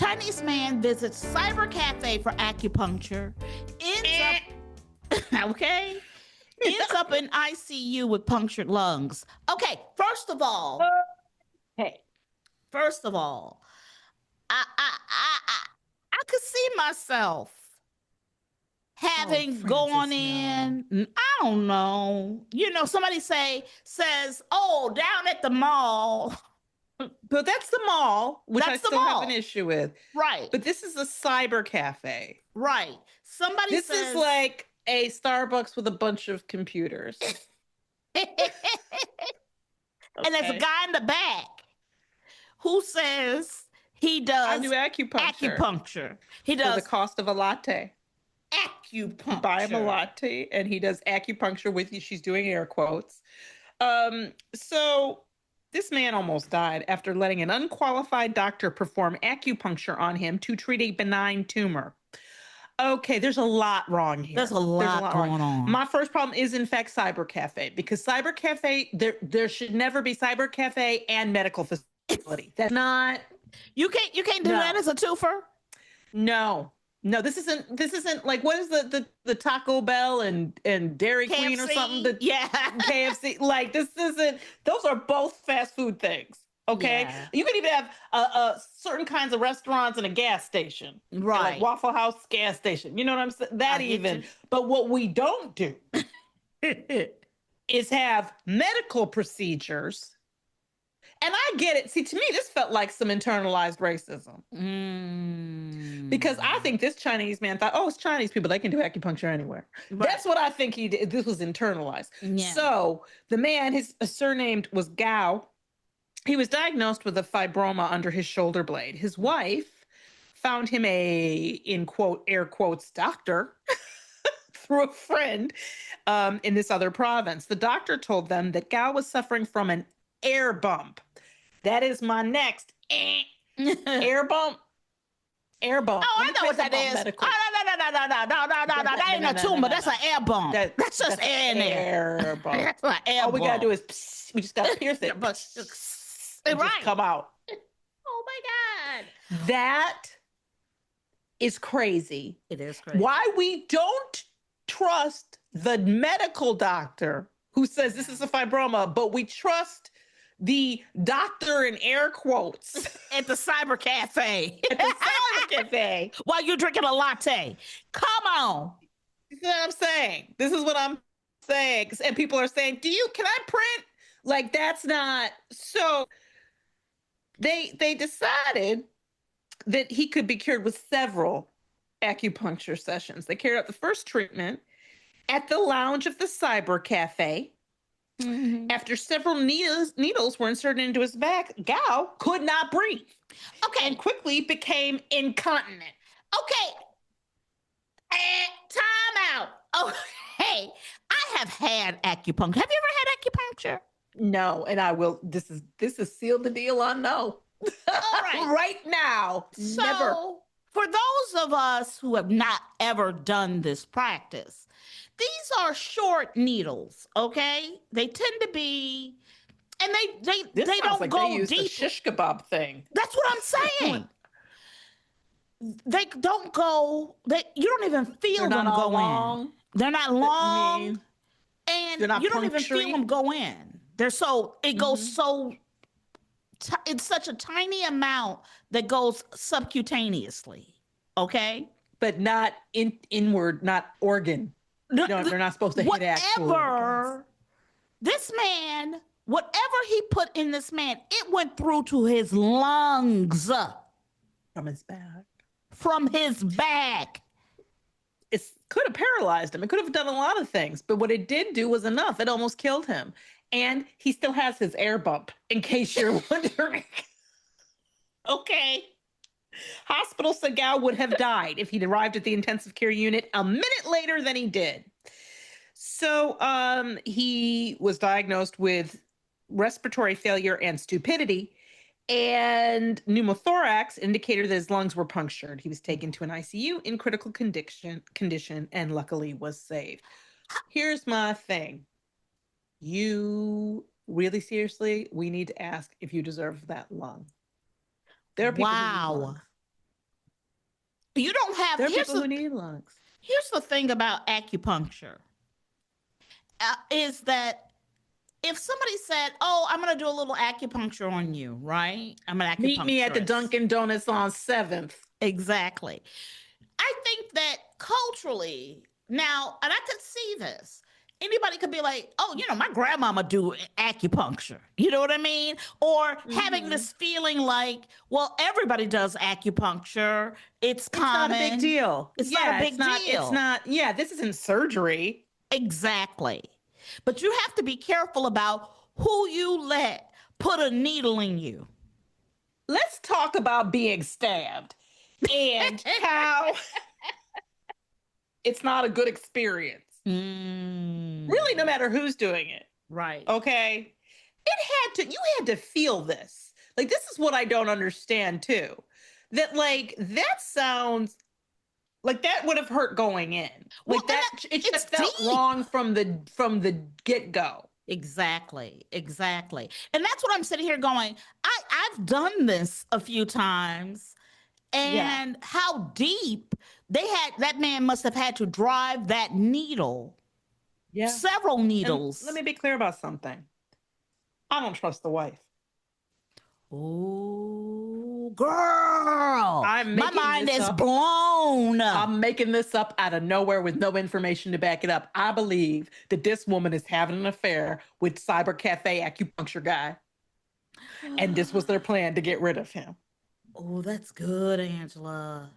Chinese man visits cybercafé for acupuncture, ends up okay, ends up in ICU with punctured lungs. Okay, Hey, first of all, I could see myself having gone Francis, no. in. I don't know. Somebody says, "Oh, down at the mall." But that's the mall, which I That's the still have an mall, issue with. right? But this is a cyber cafe. Right. Somebody This is says, like a Starbucks with a bunch of computers. and there's a Okay. guy in the back who says he I does do acupuncture acupuncture. He for the does cost of a latte. You buy him a acupuncture. latte and he does acupuncture with you. She's doing air quotes. So this man almost died after letting an unqualified doctor perform acupuncture on him to treat a benign tumor. Okay, there's a lot wrong here. There's a lot going on. My first problem is, in fact, cyber cafe, because cyber cafe, there should never be cyber cafe and medical facility. That's not. You can't do No. that as a twofer. No, this isn't like, what is the Taco Bell and Dairy Queen or KFC? something? Yeah. KFC. Like, this isn't. Those are both fast food things. Okay, Yeah. you can even have certain kinds of restaurants and a gas station, Right. Like Waffle House gas station. You know what I'm saying? That even. But what we don't do is have medical procedures. And I get it. See, to me, this felt like some internalized racism. Because I think this Chinese man thought, oh, it's Chinese people. They can do acupuncture anywhere. Right. That's what I think he did. This was internalized. Yeah. So the man, his surname was Gao. He was diagnosed with a fibroma under his shoulder blade. His wife found him in quote, air quotes, doctor through a friend in this other province. The doctor told them that Gao was suffering from an air bump. That is my next air bump. Air bump. Oh, I know what that is. Medical. Oh, no. That ain't a tumor. That's an air bump. That's just air in there. Air bump. That's what air All bump. we gotta do is we just gotta pierce it. And right. Just come out. Oh my God. That is crazy. It is crazy. Why we don't trust the medical doctor who says this is a fibroma, but we trust the doctor in air quotes at the cyber cafe. At the cyber cafe. While you're drinking a latte. Come on. You know what I'm saying? This is what I'm saying. And people are saying, can I print? Like, that's not. So they decided that he could be cured with several acupuncture sessions. They carried out the first treatment at the lounge of the cyber cafe. Mm-hmm. After several needles were inserted into his back, Gao could not breathe. Okay. And quickly became incontinent. Okay. Time out. Oh, hey, I have had acupuncture. Have you ever had acupuncture? No, and I will. This is sealed the deal on no. All right. Right now. So, never. For those of us who have not ever done this practice, these are short needles, okay? They tend to be, and they don't like go they use deep. The shish kebab thing. That's what I'm saying. They don't go. You don't even feel them go in. They're not long, and you don't even feel them go in. They're so it goes so. It's such a tiny amount that goes subcutaneously. Okay, but not inward, not organ. No, they're not supposed to hit actual organs. This man, whatever he put in this man, it went through to his lungs. From his back. From his back. It could have paralyzed him. It could have done a lot of things, but what it did do was enough. It almost killed him. And he still has his air bump, in case you're wondering. Okay. Hospital said Gao would have died if he'd arrived at the intensive care unit a minute later than he did. So he was diagnosed with respiratory failure and stupidity, and pneumothorax indicated that his lungs were punctured. He was taken to an ICU in critical condition and luckily was saved. Here's my thing. You really seriously, we need to ask if you deserve that lung. There are people who need lungs. You don't have. There are people who need lungs. Here's the thing about acupuncture. Is that if somebody said, "Oh, I'm going to do a little acupuncture on you," right? I'm an acupuncturist. Meet me at the Dunkin' Donuts on 7th. Exactly. I think that culturally now, and I could see this. Anybody could be like, "Oh, my grandmama do acupuncture." You know what I mean? Or having this feeling like, well, everybody does acupuncture. It's common. Not a big deal. It's not a big deal. It's not. Yeah, this isn't surgery. Exactly. But you have to be careful about who you let put a needle in you. Let's talk about being stabbed and how it's not a good experience. Really, no matter who's doing it. Right. Okay. You had to feel this. Like, this is what I don't understand too. That sounds like that would have hurt going in. Like, well, it just felt wrong from the get-go. Exactly. And that's what I'm sitting here going, I've done this a few times. And how deep that man must have had to drive that needle. Yeah. Several needles. And let me be clear about something. I don't trust the wife. Oh, girl. My mind is blown. I'm making this up out of nowhere with no information to back it up. I believe that this woman is having an affair with cybercafé acupuncture guy. And this was their plan to get rid of him. Oh, that's good, Angela.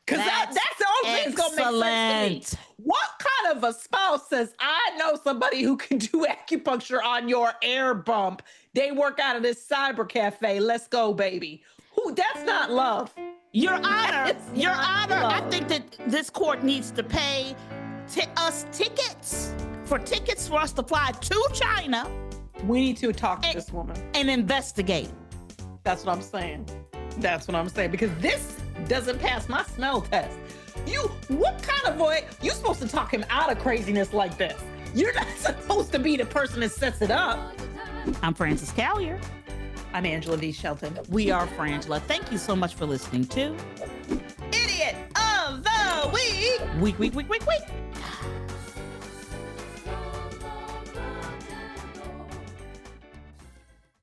Because that's the only thing that's going to make sense to me. What kind of a spouse says, I know somebody who can do acupuncture on your air bump. They work out of this cyber cafe. Let's go, baby. That's not love. Your Honor, I think that this court needs to pay us tickets for us to fly to China. We need to talk to this woman. And investigate. That's what I'm saying. Because this doesn't pass my smell test. What kind of boy? You're supposed to talk him out of craziness like this. You're not supposed to be the person that sets it up. I'm Frances Callier. I'm Angela V. Shelton. We are Frangela. Thank you so much for listening to Idiot of the Week. Week.